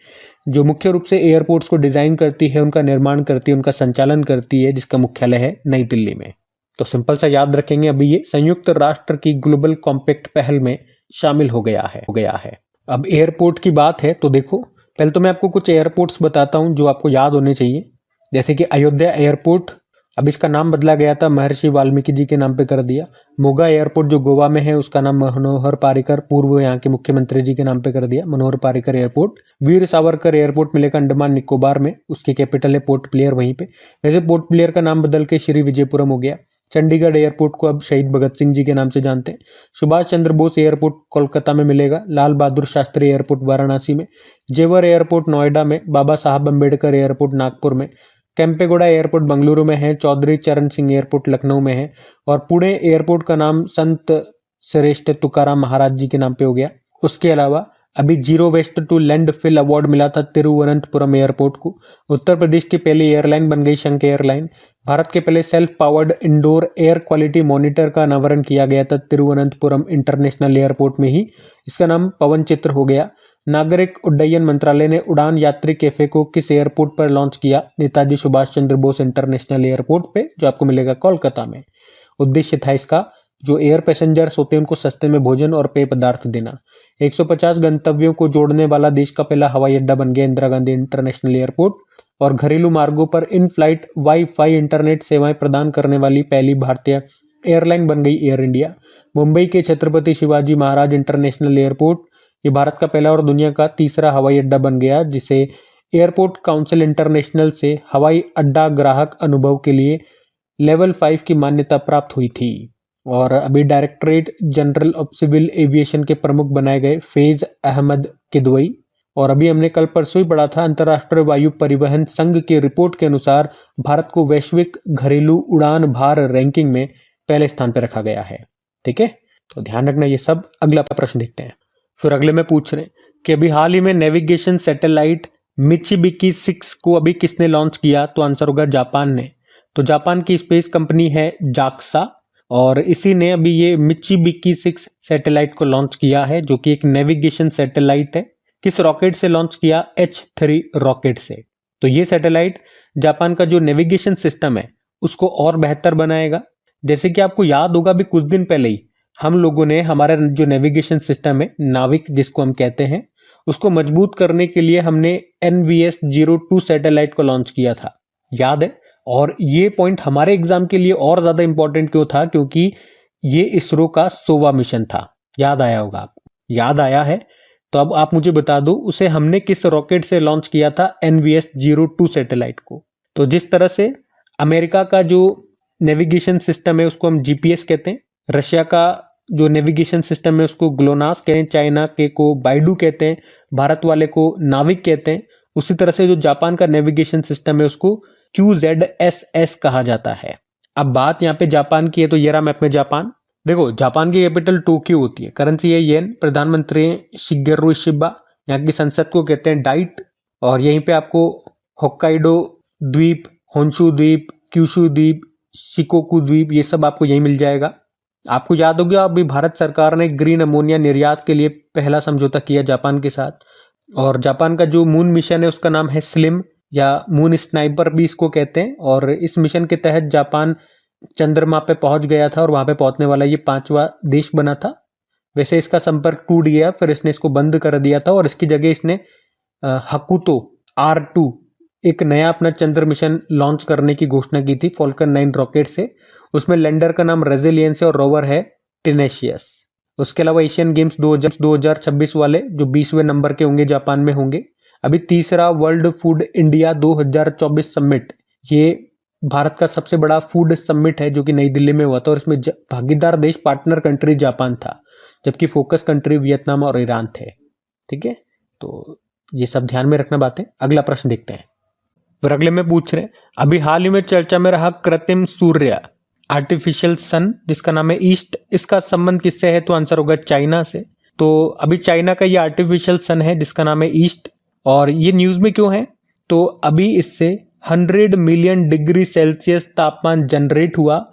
A: जो मुख्य रूप से एयरपोर्ट्स को डिजाइन करती है, उनका निर्माण करती है, उनका संचालन करती है, जिसका मुख्यालय है नई दिल्ली में। तो सिंपल सा याद रखेंगे, अभी ये संयुक्त राष्ट्र की ग्लोबल कॉम्पैक्ट पहल में शामिल हो गया है। अब एयरपोर्ट की बात है तो देखो, पहले तो मैं आपको कुछ एयरपोर्ट्स बताता हूं जो आपको याद होने चाहिए। जैसे कि अयोध्या एयरपोर्ट, अब इसका नाम बदला गया था, महर्षि वाल्मीकि जी के नाम पे कर दिया। मोगा एयरपोर्ट जो गोवा में है उसका नाम मनोहर पारिकर, पूर्व यहाँ के मुख्यमंत्री जी के नाम पे कर दिया, मनोहर पारिकर एयरपोर्ट। वीर सावरकर एयरपोर्ट मिलेगा अंडमान निकोबार में, उसकी कैपिटल है पोर्ट ब्लेयर वहीं पे। वैसे पोर्ट ब्लेयर का नाम बदल के श्री विजयपुरम हो गया। चंडीगढ़ एयरपोर्ट को अब शहीद भगत सिंह जी के नाम से जानते हैं। सुभाष चंद्र बोस एयरपोर्ट कोलकाता में मिलेगा। लाल बहादुर शास्त्री एयरपोर्ट वाराणसी में। जेवर एयरपोर्ट नोएडा में। बाबा साहब अम्बेडकर एयरपोर्ट नागपुर में। केम्पेगौड़ा एयरपोर्ट बंगलुरु में है। चौधरी चरण सिंह एयरपोर्ट लखनऊ में है। और पुणे एयरपोर्ट का नाम संत श्रेष्ठ तुकाराम महाराज जी के नाम पे हो गया। उसके अलावा अभी zero waste to landfill award मिला था तिरुवनंतपुरम एयरपोर्ट को। उत्तर प्रदेश की पहली एयरलाइन बन गई शंख एयरलाइन। भारत के पहले self powered indoor air quality monitor का अनावरण किया गया था तिरुवनंतपुरम इंटरनेशनल एयरपोर्ट में ही, इसका नाम पवन चित्र हो गया। नागरिक उड्डयन मंत्रालय ने उड़ान यात्री कैफे को किस एयरपोर्ट पर लॉन्च किया? नेताजी सुभाष चंद्र बोस इंटरनेशनल एयरपोर्ट पे, जो आपको मिलेगा कोलकाता में। उद्देश्य था इसका, जो एयर पैसेंजर्स होते हैं उनको सस्ते में भोजन और पेय पदार्थ देना। 150 गंतव्यों को जोड़ने वाला देश का पहला हवाई अड्डा बन गया इंदिरा गांधी इंटरनेशनल एयरपोर्ट। और घरेलू मार्गों पर इन फ्लाइट वाईफाई इंटरनेट सेवाएं प्रदान करने वाली पहली भारतीय एयरलाइन बन गई एयर इंडिया। मुंबई के छत्रपति शिवाजी महाराज इंटरनेशनल एयरपोर्ट, ये भारत का पहला और दुनिया का तीसरा हवाई अड्डा बन गया, जिसे एयरपोर्ट काउंसिल इंटरनेशनल से हवाई अड्डा ग्राहक अनुभव के लिए लेवल 5 की मान्यता प्राप्त हुई थी। और अभी directorate general of civil aviation के प्रमुख बनाए गए फैज अहमद किदवई। और अभी हमने कल परसों ही पढ़ा था, अंतर्राष्ट्रीय वायु परिवहन संघ की रिपोर्ट के अनुसार भारत को वैश्विक घरेलू उड़ान भार रैंकिंग में पहले स्थान पर रखा गया है। ठीक है, तो ध्यान रखना ये सब। अगला प्रश्न देखते हैं। फिर अगले में पूछ रहे हैं कि अभी हाल ही में नेविगेशन सैटेलाइट मित्सुबिशी 6 को अभी किसने लॉन्च किया? तो आंसर होगा जापान ने। तो जापान की स्पेस कंपनी है जाक्सा, और इसी ने अभी ये मित्सुबिशी 6 सैटेलाइट को लॉन्च किया है, जो कि एक नेविगेशन सैटेलाइट है। किस रॉकेट से लॉन्च किया? H3 रॉकेट से। तो ये सैटेलाइट जापान का जो नेविगेशन सिस्टम है उसको और बेहतर बनाएगा। जैसे कि आपको याद होगा, अभी कुछ दिन पहले ही हम लोगों ने हमारा जो नेविगेशन सिस्टम है नाविक जिसको हम कहते हैं, उसको मजबूत करने के लिए हमने NVS-02 सैटेलाइट को लॉन्च किया था, याद है। और ये पॉइंट हमारे एग्जाम के लिए और ज्यादा इंपॉर्टेंट क्यों था, क्योंकि ये इसरो का 100वां मिशन था। याद आया होगा आपको, याद आया है तो अब आप मुझे बता दो उसे हमने किस रॉकेट से लॉन्च किया था, NVS-02 सैटेलाइट को। तो जिस तरह से अमेरिका का जो नेविगेशन सिस्टम है उसको हम GPS कहते हैं, रशिया का जो नेविगेशन सिस्टम है उसको ग्लोनास कहते हैं, चाइना के को बाइडू कहते हैं, भारत वाले को नाविक कहते हैं। उसी तरह से जो जापान का नेविगेशन सिस्टम है उसको QZSS कहा जाता है। अब बात यहाँ पे जापान की है, तो ये रहा मैप में जापान। देखो जापान की कैपिटल टोक्यो होती है, करेंसी है येन, प्रधानमंत्री शिगेरू इशिबा, यहाँ की संसद को कहते हैं डाइट। और यहीं पे आपको होक्काइडो द्वीप, होन्शु द्वीप, क्यूशु द्वीप, शिकोकू द्वीप, ये सब आपको यहीं मिल जाएगा। आपको याद होगा अभी भारत सरकार ने ग्रीन अमोनिया निर्यात के लिए पहला समझौता किया जापान के साथ। और जापान का जो मून मिशन है उसका नाम है स्लिम या मून स्नाइपर भी इसको कहते हैं। और इस मिशन के तहत जापान चंद्रमा पे पहुंच गया था और वहां पे पहुंचने वाला ये 5वां देश बना था। वैसे इसका संपर्क टूट गया, फिर इसने इसको बंद कर दिया था और इसकी जगह इसने हकुतो R2 एक नया अपना चंद्र मिशन लॉन्च करने की घोषणा की थी फॉल्कन 9 रॉकेट से। उसमें लैंडर का नाम रेजिलियंस है और रोवर है टेनेशियस। उसके अलावा एशियन गेम्स 2026 वाले जो 20वें नंबर के होंगे जापान में होंगे। अभी तीसरा वर्ल्ड फूड इंडिया 2024 समिट, ये भारत का सबसे बड़ा फूड समिट है जो कि नई दिल्ली में हुआ था और इसमें भागीदार देश पार्टनर कंट्री जापान था, जबकि फोकस कंट्री वियतनाम और ईरान थे। ठीक है, तो ये सब ध्यान में रखना बातें। अगला प्रश्न देखते हैं। फिर अगले में पूछ रहे हैं, अभी हाल ही में चर्चा में रहा कृत्रिम सूर्य आर्टिफिशियल सन जिसका नाम है ईस्ट, इसका संबंध किससे है? तो आंसर होगा चाइना से। तो अभी चाइना का ये आर्टिफिशियल सन है जिसका नाम है ईस्ट। और ये न्यूज में क्यों है? तो अभी इससे 100 मिलियन डिग्री सेल्सियस तापमान जनरेट हुआ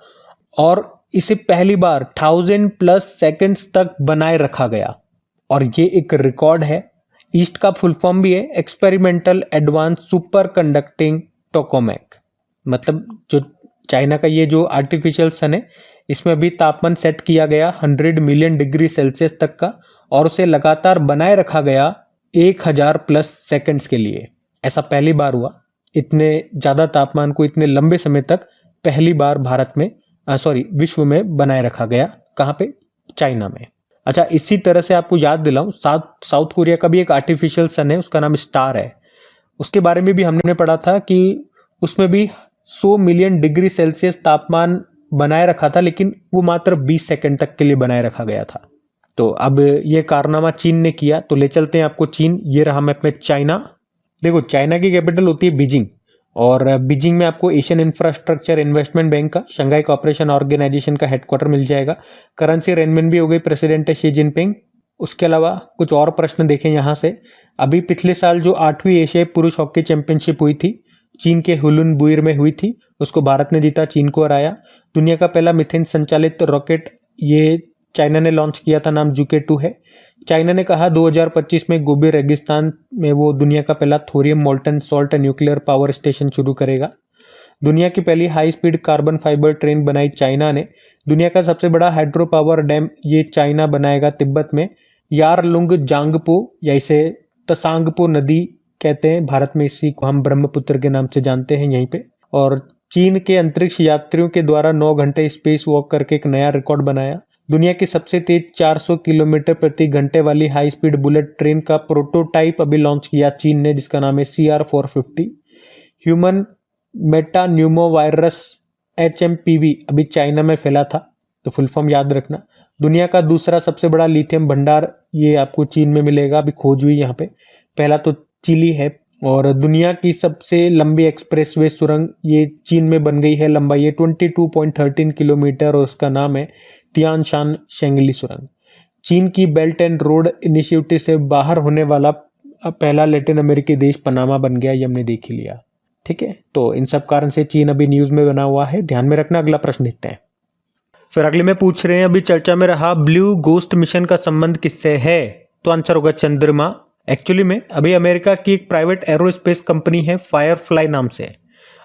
A: और इसे पहली बार 1000+ सेकेंड्स तक बनाए रखा गया और ये एक रिकॉर्ड है। ईस्ट का फुल फॉर्म भी है एक्सपेरिमेंटल एडवांस सुपर कंडक्टिंग टोकामेक। मतलब जो चाइना का ये जो आर्टिफिशियल सन है इसमें अभी तापमान सेट किया गया 100 मिलियन डिग्री सेल्सियस तक का और उसे लगातार बनाए रखा गया 1000+ सेकेंड्स के लिए। ऐसा पहली बार हुआ, इतने ज्यादा तापमान को इतने लंबे समय तक पहली बार भारत में विश्व में बनाए रखा गया। कहाँ पे? चाइना में। अच्छा, इसी तरह से आपको याद दिलाऊं, साउथ कोरिया का भी एक आर्टिफिशियल सन है, उसका नाम स्टार है। उसके बारे में भी हमने पढ़ा था कि उसमें भी 100 मिलियन डिग्री सेल्सियस तापमान बनाए रखा था, लेकिन वो मात्र 20 सेकंड तक के लिए बनाए रखा गया था। तो अब ये कारनामा चीन ने किया, तो ले चलते हैं आपको चीन। ये रहा मैप में चाइना। देखो चाइना की कैपिटल होती है बीजिंग और बीजिंग में आपको एशियन इंफ्रास्ट्रक्चर इन्वेस्टमेंट बैंक का, शंघाई कोऑपरेशन ऑर्गेनाइजेशन का हेडक्वार्टर मिल जाएगा। करेंसी रेनमिन भी हो गई, प्रेसिडेंट है शी जिनपिंग। उसके अलावा कुछ और प्रश्न देखें यहाँ से। अभी पिछले साल जो 8वीं एशियाई पुरुष हॉकी चैंपियनशिप हुई थी, चीन के हुलुन बुइर में हुई थी, उसको भारत ने जीता, चीन को हराया। दुनिया का पहला मीथेन संचालित रॉकेट ये चाइना ने लॉन्च किया था, नाम जुके 2 है। चाइना ने कहा 2025 में गोबी रेगिस्तान में वो दुनिया का पहला thorium molten salt nuclear power station शुरू करेगा। दुनिया की पहली high speed carbon fibre train बनाई चाइना ने। दुनिया का सबसे बड़ा हाइड्रो पावर डैम ये चाइना बनाएगा तिब्बत में, यारलुंग जांगपो या इसे तसांगपो नदी कहते हैं, भारत में इसी को हम ब्रह्मपुत्र के नाम से जानते हैं यहीं पे। और चीन के अंतरिक्ष यात्रियों के द्वारा 9 घंटे स्पेस वॉक करके एक नया रिकॉर्ड बनाया। दुनिया की सबसे तेज 400 किलोमीटर प्रति घंटे वाली हाई स्पीड बुलेट ट्रेन का प्रोटोटाइप अभी लॉन्च किया चीन ने, जिसका नाम है CR450। Human Meta Numa virus HMPV अभी चाइना में फैला था, तो फुल फॉर्म याद रखना। दुनिया का दूसरा सबसे बड़ा लिथियम भंडार ये आपको चीन में मिलेगा, अभी खोज हुई यहाँ पे। पहला तो चिली है। और दुनिया की सबसे लंबी एक्सप्रेसवे सुरंग ये चीन में बन गई है, लंबाई है 22.13 किलोमीटर और उसका नाम है तियानशान शेंगली सुरंग। चीन की बेल्ट एंड रोड इनिशिएटिव से बाहर होने वाला पहला लैटिन अमेरिकी देश पनामा बन गया, ये हमने देख ही लिया। ठीक है, तो इन सब कारण से चीन अभी न्यूज में बना हुआ है, ध्यान में रखना। अगला प्रश्न देखते हैं। फिर अगले में पूछ रहे हैं, अभी चर्चा में रहा ब्लू गोस्ट मिशन का संबंध किससे है? तो आंसर होगा चंद्रमा। एक्चुअली में अभी अमेरिका की एक प्राइवेट एरोस्पेस कंपनी है फायरफ्लाई नाम से,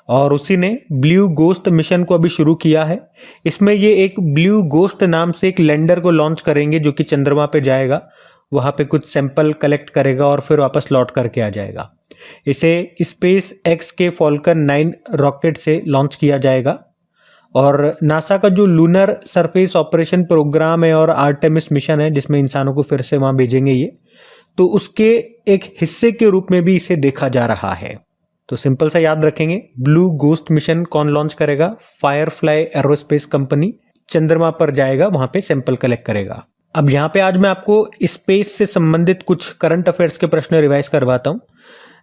A: और उसी ने ब्लू गोस्ट मिशन को अभी शुरू किया है। इसमें ये एक ब्लू गोस्ट नाम से एक लैंडर को लॉन्च करेंगे जो कि चंद्रमा पे जाएगा। वहाँ पे कुछ सैंपल कलेक्ट करेगा और फिर वापस लौट करके आ जाएगा। इसे स्पेस एक्स के फॉल्कन 9 रॉकेट से लॉन्च किया जाएगा। और नासा का जो लूनर सरफेस ऑपरेशन प्रोग्राम है और आर्टेमिस मिशन है जिसमें इंसानों को फिर से वहाँ भेजेंगे ये, तो उसके एक हिस्से के रूप में भी इसे देखा जा रहा है। तो सिंपल सा याद रखेंगे, ब्लू गोस्ट मिशन कौन लॉन्च करेगा? फायरफ्लाई एरोस्पेस कंपनी चंद्रमा पर जाएगा, वहां पे सैंपल कलेक्ट करेगा। अब यहाँ पे आज मैं आपको स्पेस से संबंधित कुछ करंट अफेयर्स के प्रश्न रिवाइज करवाता हूँ।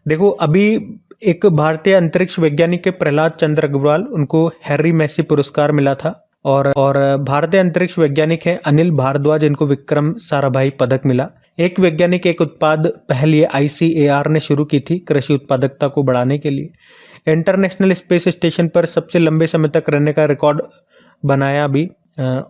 A: देखो, अभी एक भारतीय अंतरिक्ष वैज्ञानिक के प्रहलाद चंद्र अग्रवाल, उनको हैरी मैसी पुरस्कार मिला था। और भारतीय अंतरिक्ष वैज्ञानिक हैं अनिल भारद्वाज, इनको विक्रम साराभाई पदक मिला। एक वैज्ञानिक एक उत्पाद पहल ये ICAR ने शुरू की थी कृषि उत्पादकता को बढ़ाने के लिए। इंटरनेशनल स्पेस स्टेशन पर सबसे लंबे समय तक रहने का रिकॉर्ड बनाया अभी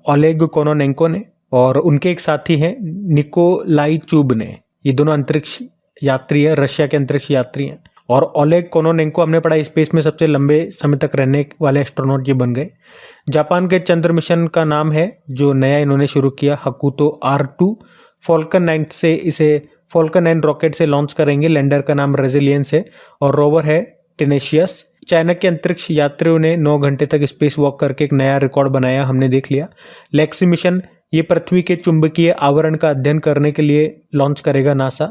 A: ओलेग कोनोनेंको ने, और उनके एक साथी हैं निकोलाई चुब ने। ये दोनों अंतरिक्ष यात्री है, रशिया के अंतरिक्ष यात्री हैं। और ओलेग कोनोनेंको हमने पढ़ा स्पेस में सबसे लंबे समय तक रहने वाले एस्ट्रोनॉट ये बन गए। जापान के चंद्र मिशन का नाम है जो नया इन्होंने शुरू किया हकुतो R2। फॉल्कन 9 से इसे फॉल्कन 9 रॉकेट से लॉन्च करेंगे। लैंडर का नाम रेजिलियंस है और रोवर है टेनेशियस। चाइना के अंतरिक्ष यात्रियों ने 9 घंटे तक स्पेस वॉक करके एक नया रिकॉर्ड बनाया, हमने देख लिया। लेक्सी मिशन ये पृथ्वी के चुंबकीय आवरण का अध्ययन करने के लिए लॉन्च करेगा नासा।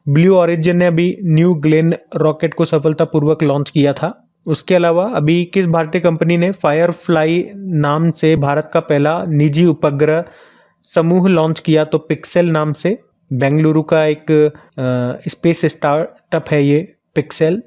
A: ब्लू ओरिजिन ने अभी न्यू ग्लेन रॉकेट को सफलतापूर्वक लॉन्च किया था। उसके अलावा अभी किस भारतीय कंपनी ने फायरफ्लाई नाम से भारत का पहला निजी उपग्रह समूह लॉन्च किया? तो पिक्सेल नाम से बेंगलुरु का एक स्पेस स्टार्टअप है ये पिक्सेल।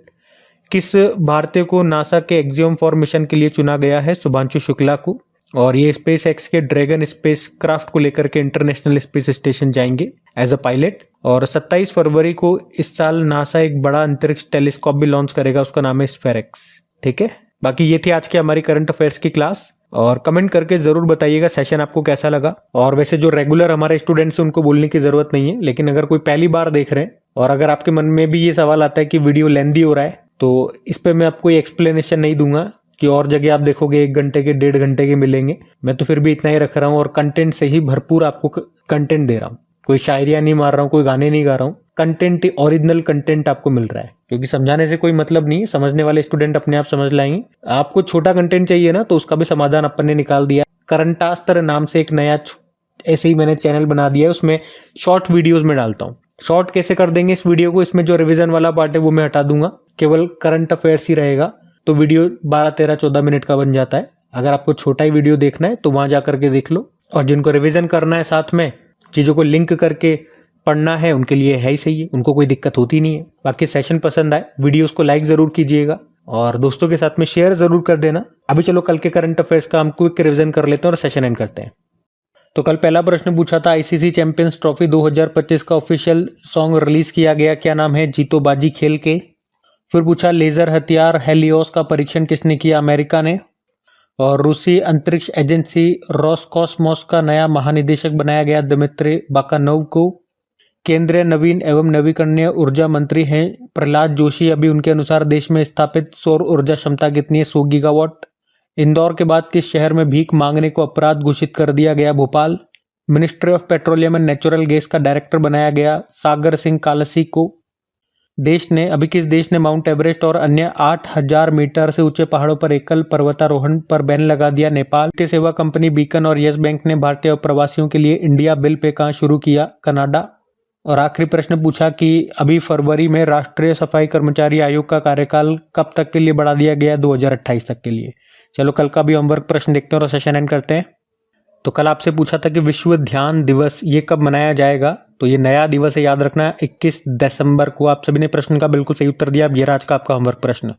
A: किस भारतीय को नासा के एक्सियोम 4 मिशन के लिए चुना गया है? शुभांशु शुक्ला को। और ये स्पेस एक्स के ड्रैगन स्पेस क्राफ्ट को लेकर के इंटरनेशनल स्पेस स्टेशन जाएंगे एज अ पायलट। और 27 फरवरी को इस साल नासा एक बड़ा अंतरिक्ष टेलीस्कोप भी लॉन्च करेगा, उसका नाम है स्फेरेक्स। ठीक है, बाकी ये थी आज की हमारी करंट अफेयर्स की क्लास। और कमेंट करके जरूर बताइएगा सेशन आपको कैसा लगा। और वैसे जो रेगुलर हमारे स्टूडेंट्स हैं उनको बोलने की जरूरत नहीं है, लेकिन अगर कोई पहली बार देख रहे हैं और अगर आपके मन में भी ये सवाल आता है कि वीडियो लेंदी हो रहा है, तो इस पे मैं आपको एक्सप्लेनेशन नहीं दूंगा कि और जगह आप देखोगे 1 घंटे के 1.5 घंटे के मिलेंगे। मैं तो फिर भी इतना ही रख रहा हूँ और कंटेंट से ही भरपूर आपको कंटेंट दे रहा हूँ। कोई शायरियां नहीं मार रहा हूँ, कोई गाने नहीं गा रहा हूँ, कंटेंट, ओरिजिनल कंटेंट आपको मिल रहा है। क्योंकि समझाने से कोई मतलब नहीं है, समझने वाले स्टूडेंट अपने आप समझ लाएंगे। आपको छोटा कंटेंट चाहिए ना, तो उसका भी समाधान अपन ने निकाल दिया। करंटास्त्र नाम से एक नया ऐसे ही मैंने चैनल बना दिया है, उसमें शॉर्ट वीडियोज में डालता हूँ। शॉर्ट कैसे कर देंगे इस वीडियो को? इसमें जो रिवीजन वाला पार्ट है वो मैं हटा दूंगा, केवल करंट अफेयर्स ही रहेगा। तो वीडियो 12, 13, 14 मिनट का बन जाता है। अगर आपको छोटा ही वीडियो देखना है तो वहां जाकर के देख लो, और जिनको रिवीजन करना है साथ में चीजों को लिंक करके पढ़ना है उनके लिए है ही सही है, उनको कोई दिक्कत होती नहीं है। बाकी सेशन पसंद आए वीडियोस को लाइक जरूर कीजिएगा और दोस्तों के साथ में शेयर जरूर कर देना। अभी चलो कल के करंट अफेयर्स का हम क्विक रिवीजन कर लेते हैं और सेशन एंड करते हैं। तो कल पहला प्रश्न पूछा था, ICC चैंपियंस ट्रॉफी 2025 का ऑफिशियल सॉन्ग रिलीज किया गया, क्या नाम है? जीतो बाजी खेल के। फिर पूछा, लेजर हथियार हेलियोस का परीक्षण किसने किया? अमेरिका ने। और रूसी अंतरिक्ष एजेंसी रोसकॉस्मोस का नया महानिदेशक बनाया गया दमित्री बाकानोव को। केंद्रीय नवीन एवं नवीकरणीय ऊर्जा मंत्री हैं प्रहलाद जोशी। अभी उनके अनुसार देश में स्थापित सौर ऊर्जा क्षमता कितनी है? 100 गीगावाट। इंदौर के बाद किस शहर में भीख मांगने को अपराध घोषित कर दिया गया? Bhopal. Ministry of petroleum and natural gas का डायरेक्टर बनाया गया सागर सिंह कालसी को। किस देश ने माउंट एवरेस्ट और अन्य 8000 मीटर से ऊंचे पहाड़ों पर एकल पर्वतारोहण पर बैन लगा दिया? नेपाल। वित्तीय सेवा कंपनी बीकन और यस बैंक ने भारतीय प्रवासियों के लिए इंडिया बिल पे कहां शुरू किया? कनाडा। और आखिरी प्रश्न पूछा कि अभी फरवरी में राष्ट्रीय सफाई कर्मचारी आयोग का कार्यकाल कब तक के लिए बढ़ा दिया गया? 2028 तक के लिए। चलो कल का भी होमवर्क प्रश्न देखते हैं और सेशन एंड करते हैं। तो कल आपसे पूछा था कि विश्व ध्यान दिवस ये कब मनाया जाएगा? तो ये नया दिवस है, याद रखना, 21 दिसंबर को। आप सभी ने प्रश्न का बिल्कुल सही उत्तर दिया। अब ये आज का आपका होमवर्क प्रश्न।